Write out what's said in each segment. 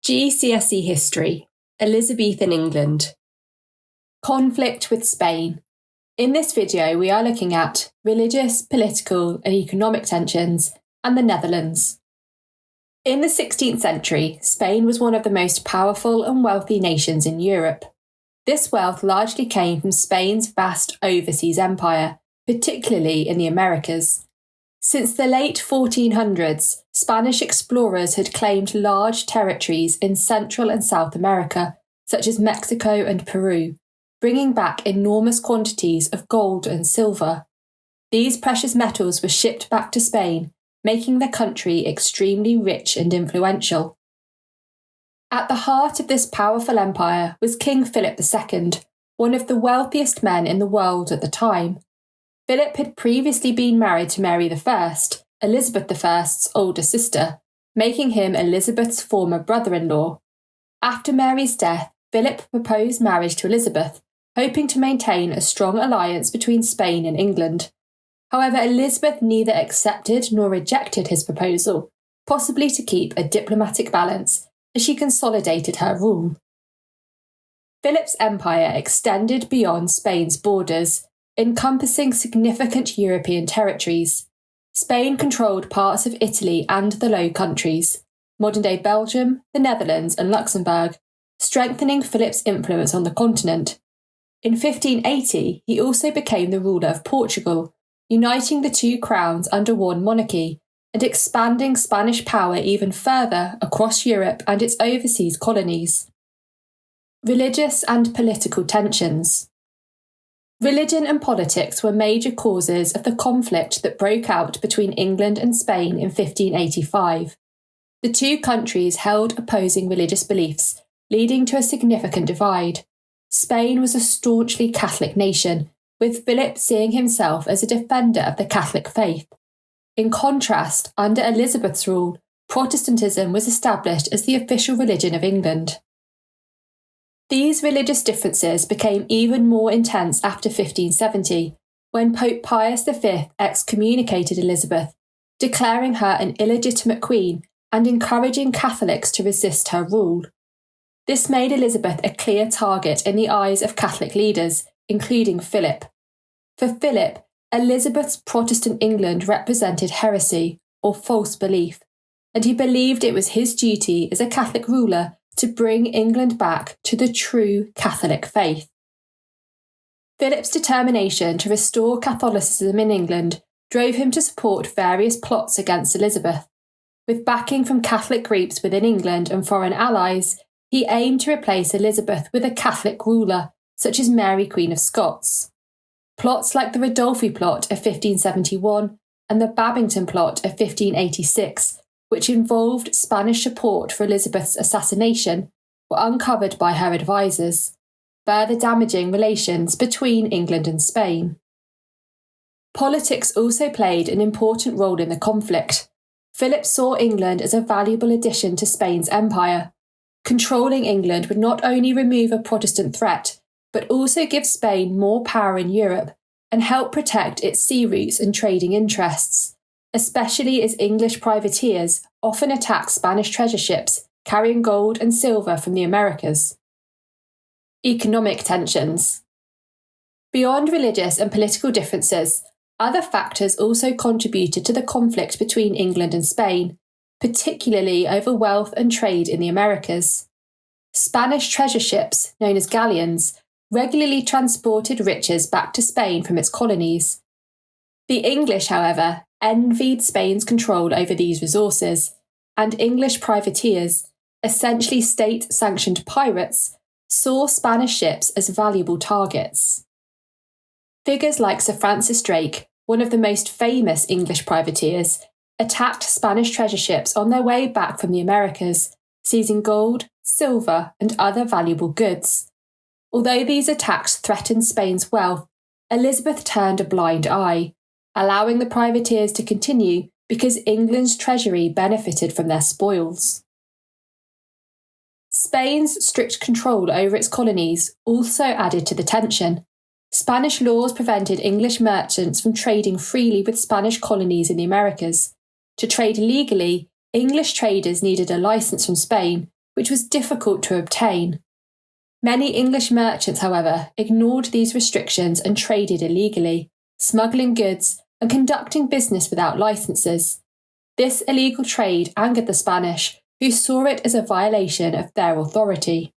GCSE History, Elizabethan England. Conflict with Spain. In this video, we are looking at religious, political, and economic tensions and the Netherlands. In the 16th century, Spain was one of the most powerful and wealthy nations in Europe. This wealth largely came from Spain's vast overseas empire, particularly in the Americas. Since the late 1400s, Spanish explorers had claimed large territories in Central and South America, such as Mexico and Peru, bringing back enormous quantities of gold and silver. These precious metals were shipped back to Spain, making the country extremely rich and influential. At the heart of this powerful empire was King Philip II, one of the wealthiest men in the world at the time. Philip had previously been married to Mary I, Elizabeth I's older sister, making him Elizabeth's former brother-in-law. After Mary's death, Philip proposed marriage to Elizabeth, hoping to maintain a strong alliance between Spain and England. However, Elizabeth neither accepted nor rejected his proposal, possibly to keep a diplomatic balance as she consolidated her rule. Philip's empire extended beyond Spain's borders, encompassing significant European territories. Spain controlled parts of Italy and the Low Countries, modern-day Belgium, the Netherlands and Luxembourg, strengthening Philip's influence on the continent. In 1580, he also became the ruler of Portugal, uniting the two crowns under one monarchy and expanding Spanish power even further across Europe and its overseas colonies. Religious and political tensions. Religion and politics were major causes of the conflict that broke out between England and Spain in 1585. The two countries held opposing religious beliefs, leading to a significant divide. Spain was a staunchly Catholic nation, with Philip seeing himself as a defender of the Catholic faith. In contrast, under Elizabeth's rule, Protestantism was established as the official religion of England. These religious differences became even more intense after 1570, when Pope Pius V excommunicated Elizabeth, declaring her an illegitimate queen and encouraging Catholics to resist her rule. This made Elizabeth a clear target in the eyes of Catholic leaders, including Philip. For Philip, Elizabeth's Protestant England represented heresy, or false belief, and he believed it was his duty as a Catholic ruler to bring England back to the true Catholic faith. Philip's determination to restore Catholicism in England drove him to support various plots against Elizabeth. With backing from Catholic groups within England and foreign allies, he aimed to replace Elizabeth with a Catholic ruler, such as Mary Queen of Scots. Plots like the Ridolfi Plot of 1571 and the Babington Plot of 1586, which involved Spanish support for Elizabeth's assassination, were uncovered by her advisors, further damaging relations between England and Spain. Politics also played an important role in the conflict. Philip saw England as a valuable addition to Spain's empire. Controlling England would not only remove a Protestant threat, but also give Spain more power in Europe and help protect its sea routes and trading interests, especially as English privateers often attacked Spanish treasure ships carrying gold and silver from the Americas. Economic tensions. Beyond religious and political differences, other factors also contributed to the conflict between England and Spain, particularly over wealth and trade in the Americas. Spanish treasure ships, known as galleons, regularly transported riches back to Spain from its colonies. The English, however, envied Spain's control over these resources, and English privateers, essentially state-sanctioned pirates, saw Spanish ships as valuable targets. Figures like Sir Francis Drake, one of the most famous English privateers, attacked Spanish treasure ships on their way back from the Americas, seizing gold, silver, and other valuable goods. Although these attacks threatened Spain's wealth, Elizabeth turned a blind eye, allowing the privateers to continue because England's treasury benefited from their spoils. Spain's strict control over its colonies also added to the tension. Spanish laws prevented English merchants from trading freely with Spanish colonies in the Americas. To trade legally, English traders needed a license from Spain, which was difficult to obtain. Many English merchants, however, ignored these restrictions and traded illegally, smuggling goods and conducting business without licenses. This illegal trade angered the Spanish, who saw it as a violation of their authority.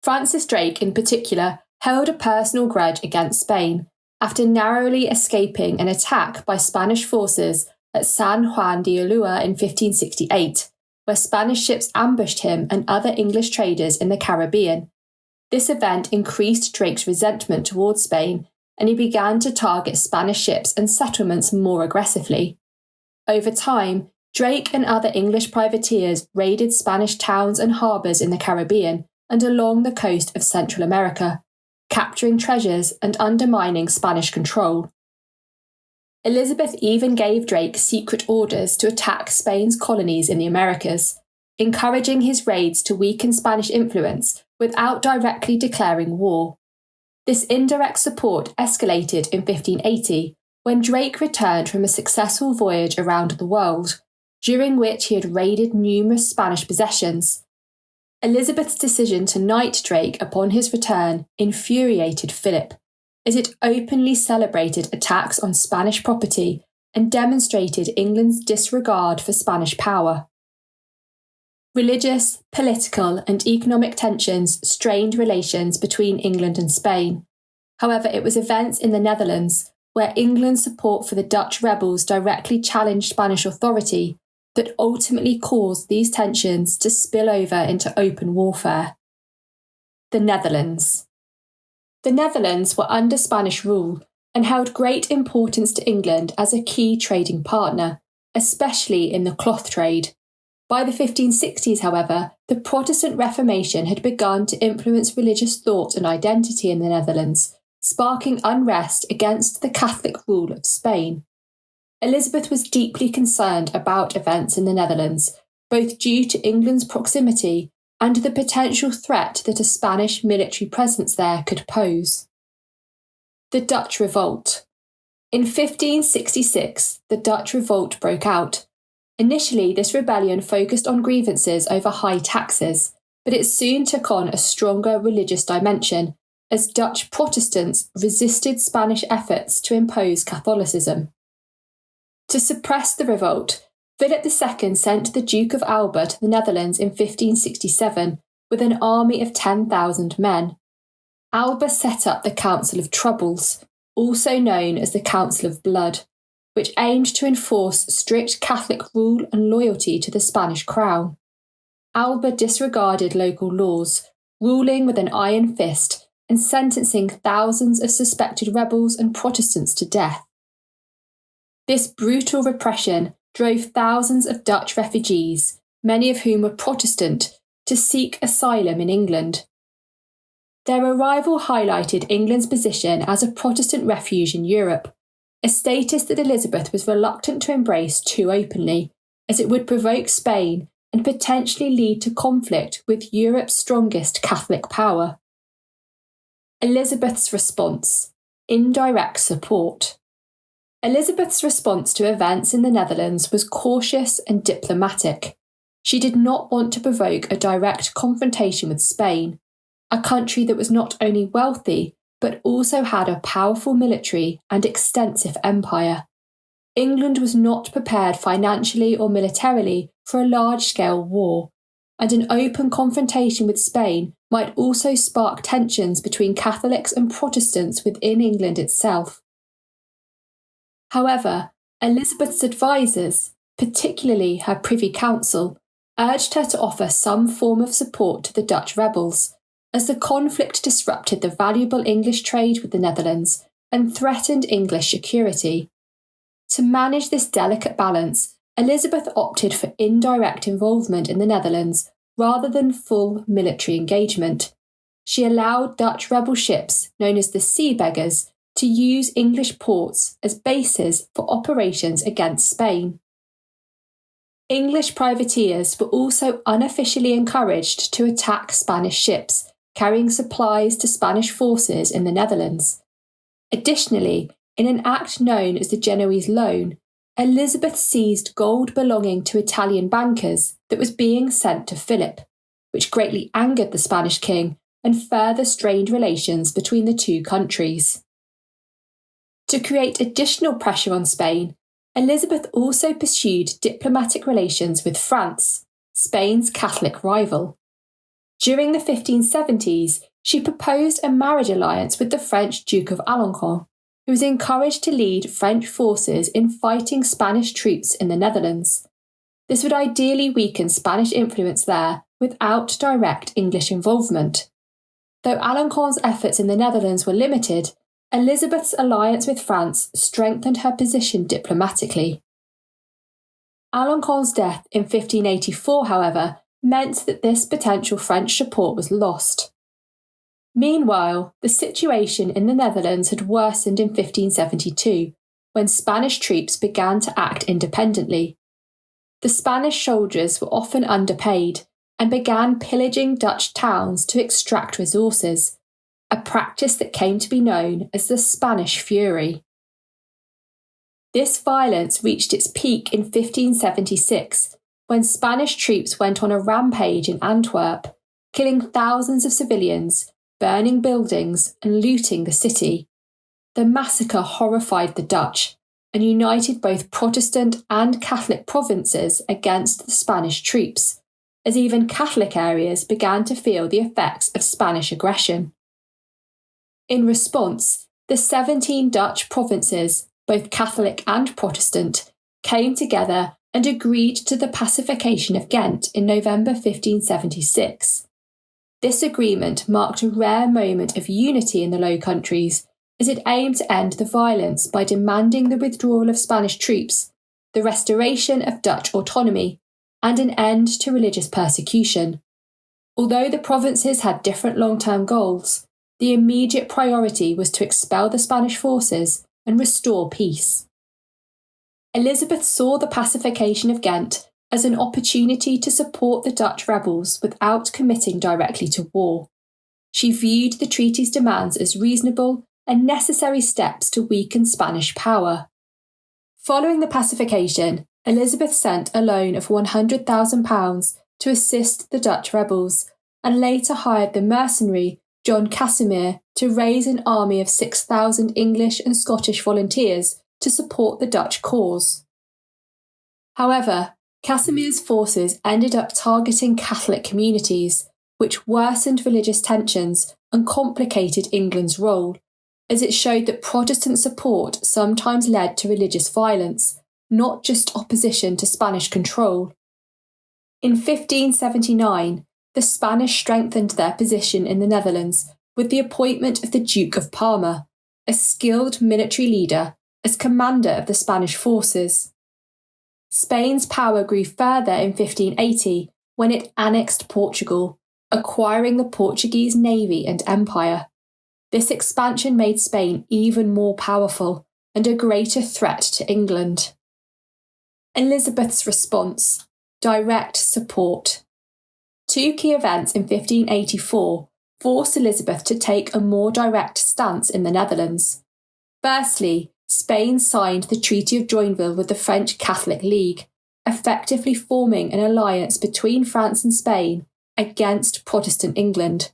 Francis Drake, in particular, held a personal grudge against Spain after narrowly escaping an attack by Spanish forces at San Juan de Ulua in 1568, where Spanish ships ambushed him and other English traders in the Caribbean. This event increased Drake's resentment towards Spain, and he began to target Spanish ships and settlements more aggressively. Over time, Drake and other English privateers raided Spanish towns and harbours in the Caribbean and along the coast of Central America, capturing treasures and undermining Spanish control. Elizabeth even gave Drake secret orders to attack Spain's colonies in the Americas, encouraging his raids to weaken Spanish influence without directly declaring war. This indirect support escalated in 1580, when Drake returned from a successful voyage around the world, during which he had raided numerous Spanish possessions. Elizabeth's decision to knight Drake upon his return infuriated Philip, as it openly celebrated attacks on Spanish property and demonstrated England's disregard for Spanish power. Religious, political, and economic tensions strained relations between England and Spain. However, it was events in the Netherlands, where England's support for the Dutch rebels directly challenged Spanish authority, that ultimately caused these tensions to spill over into open warfare. The Netherlands. The Netherlands were under Spanish rule and held great importance to England as a key trading partner, especially in the cloth trade. By the 1560s, however, the Protestant Reformation had begun to influence religious thought and identity in the Netherlands, sparking unrest against the Catholic rule of Spain. Elizabeth was deeply concerned about events in the Netherlands, both due to England's proximity and the potential threat that a Spanish military presence there could pose. The Dutch Revolt. In 1566, the Dutch Revolt broke out. Initially, this rebellion focused on grievances over high taxes, but it soon took on a stronger religious dimension, as Dutch Protestants resisted Spanish efforts to impose Catholicism. To suppress the revolt, Philip II sent the Duke of Alba to the Netherlands in 1567 with an army of 10,000 men. Alba set up the Council of Troubles, also known as the Council of Blood, which aimed to enforce strict Catholic rule and loyalty to the Spanish crown. Alba disregarded local laws, ruling with an iron fist and sentencing thousands of suspected rebels and Protestants to death. This brutal repression drove thousands of Dutch refugees, many of whom were Protestant, to seek asylum in England. Their arrival highlighted England's position as a Protestant refuge in Europe, a status that Elizabeth was reluctant to embrace too openly, as it would provoke Spain and potentially lead to conflict with Europe's strongest Catholic power. Elizabeth's response: indirect support. Elizabeth's response to events in the Netherlands was cautious and diplomatic. She did not want to provoke a direct confrontation with Spain, a country that was not only wealthy, but also had a powerful military and extensive empire. England was not prepared financially or militarily for a large-scale war, and an open confrontation with Spain might also spark tensions between Catholics and Protestants within England itself. However, Elizabeth's advisers, particularly her Privy Council, urged her to offer some form of support to the Dutch rebels, as the conflict disrupted the valuable English trade with the Netherlands and threatened English security. To manage this delicate balance, Elizabeth opted for indirect involvement in the Netherlands rather than full military engagement. She allowed Dutch rebel ships, known as the Sea Beggars, to use English ports as bases for operations against Spain. English privateers were also unofficially encouraged to attack Spanish ships carrying supplies to Spanish forces in the Netherlands. Additionally, in an act known as the Genoese Loan, Elizabeth seized gold belonging to Italian bankers that was being sent to Philip, which greatly angered the Spanish king and further strained relations between the two countries. To create additional pressure on Spain, Elizabeth also pursued diplomatic relations with France, Spain's Catholic rival. During the 1570s, she proposed a marriage alliance with the French Duke of Alençon, who was encouraged to lead French forces in fighting Spanish troops in the Netherlands. This would ideally weaken Spanish influence there without direct English involvement. Though Alençon's efforts in the Netherlands were limited, Elizabeth's alliance with France strengthened her position diplomatically. Alençon's death in 1584, however, meant that this potential French support was lost. Meanwhile, the situation in the Netherlands had worsened in 1572, when Spanish troops began to act independently. The Spanish soldiers were often underpaid and began pillaging Dutch towns to extract resources, a practice that came to be known as the Spanish Fury. This violence reached its peak in 1576, when Spanish troops went on a rampage in Antwerp, killing thousands of civilians, burning buildings and looting the city. The massacre horrified the Dutch and united both Protestant and Catholic provinces against the Spanish troops, as even Catholic areas began to feel the effects of Spanish aggression. In response, the 17 Dutch provinces, both Catholic and Protestant, came together and agreed to the pacification of Ghent in November 1576. This agreement marked a rare moment of unity in the Low Countries, as it aimed to end the violence by demanding the withdrawal of Spanish troops, the restoration of Dutch autonomy, and an end to religious persecution. Although the provinces had different long-term goals, the immediate priority was to expel the Spanish forces and restore peace. Elizabeth saw the pacification of Ghent as an opportunity to support the Dutch rebels without committing directly to war. She viewed the treaty's demands as reasonable and necessary steps to weaken Spanish power. Following the pacification, Elizabeth sent a loan of £100,000 to assist the Dutch rebels, and later hired the mercenary John Casimir to raise an army of 6,000 English and Scottish volunteers to support the Dutch cause. However, Casimir's forces ended up targeting Catholic communities, which worsened religious tensions and complicated England's role, as it showed that Protestant support sometimes led to religious violence, not just opposition to Spanish control. In 1579, the Spanish strengthened their position in the Netherlands with the appointment of the Duke of Parma, a skilled military leader, as commander of the Spanish forces. Spain's power grew further in 1580 when it annexed Portugal, acquiring the Portuguese navy and empire. This expansion made Spain even more powerful and a greater threat to England. Elizabeth's response: direct support. Two key events in 1584 forced Elizabeth to take a more direct stance in the Netherlands. Firstly, Spain signed the Treaty of Joinville with the French Catholic League, effectively forming an alliance between France and Spain against Protestant England.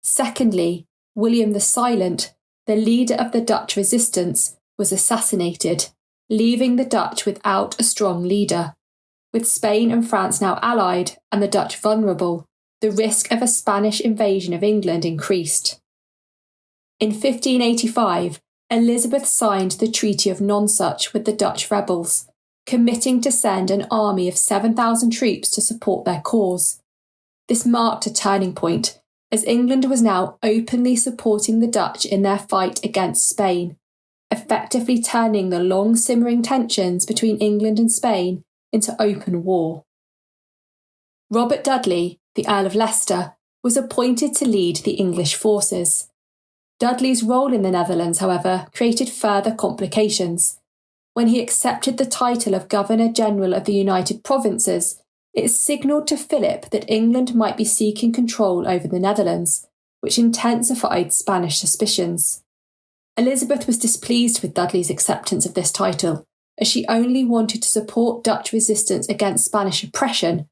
Secondly, William the Silent, the leader of the Dutch resistance, was assassinated, leaving the Dutch without a strong leader. With Spain and France now allied and the Dutch vulnerable, the risk of a Spanish invasion of England increased. In 1585, Elizabeth signed the Treaty of Nonsuch with the Dutch rebels, committing to send an army of 7,000 troops to support their cause. This marked a turning point, as England was now openly supporting the Dutch in their fight against Spain, effectively turning the long-simmering tensions between England and Spain into open war. Robert Dudley, the Earl of Leicester, was appointed to lead the English forces. Dudley's role in the Netherlands, however, created further complications. When he accepted the title of Governor-General of the United Provinces, it signalled to Philip that England might be seeking control over the Netherlands, which intensified Spanish suspicions. Elizabeth was displeased with Dudley's acceptance of this title as she only wanted to support Dutch resistance against Spanish oppression,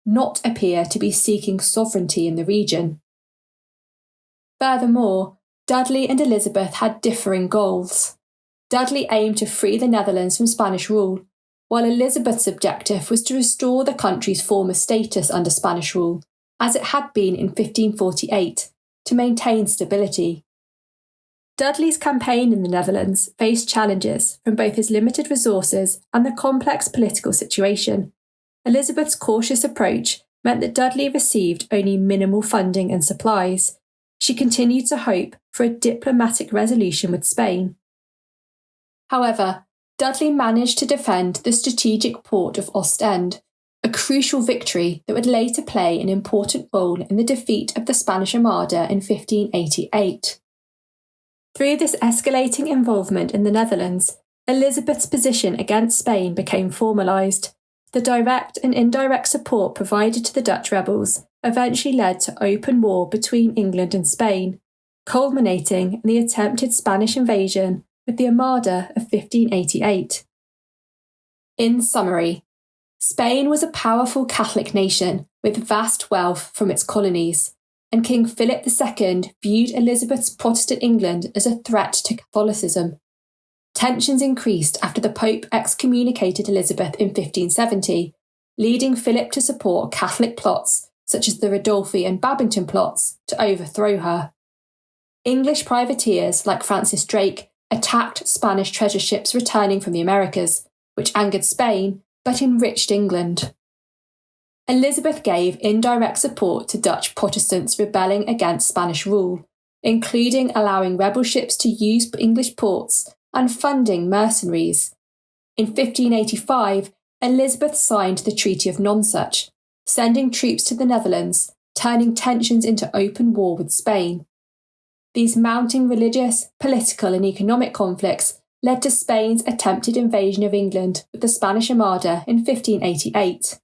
not appear to be seeking sovereignty in the region. Furthermore, Dudley and Elizabeth had differing goals. Dudley aimed to free the Netherlands from Spanish rule, while Elizabeth's objective was to restore the country's former status under Spanish rule, as it had been in 1548, to maintain stability. Dudley's campaign in the Netherlands faced challenges from both his limited resources and the complex political situation. Elizabeth's cautious approach meant that Dudley received only minimal funding and supplies. She continued to hope for a diplomatic resolution with Spain. However, Dudley managed to defend the strategic port of Ostend, a crucial victory that would later play an important role in the defeat of the Spanish Armada in 1588. Through this escalating involvement in the Netherlands, Elizabeth's position against Spain became formalised. The direct and indirect support provided to the Dutch rebels eventually led to open war between England and Spain, culminating in the attempted Spanish invasion with the Armada of 1588. In summary, Spain was a powerful Catholic nation with vast wealth from its colonies, and King Philip II viewed Elizabeth's Protestant England as a threat to Catholicism. Tensions increased after the Pope excommunicated Elizabeth in 1570, leading Philip to support Catholic plots such as the Ridolfi and Babington plots to overthrow her. English privateers like Francis Drake attacked Spanish treasure ships returning from the Americas, which angered Spain but enriched England. Elizabeth gave indirect support to Dutch Protestants rebelling against Spanish rule, including allowing rebel ships to use English ports and funding mercenaries. In 1585, Elizabeth signed the Treaty of Nonsuch, sending troops to the Netherlands, turning tensions into open war with Spain. These mounting religious, political and economic conflicts led to Spain's attempted invasion of England with the Spanish Armada in 1588.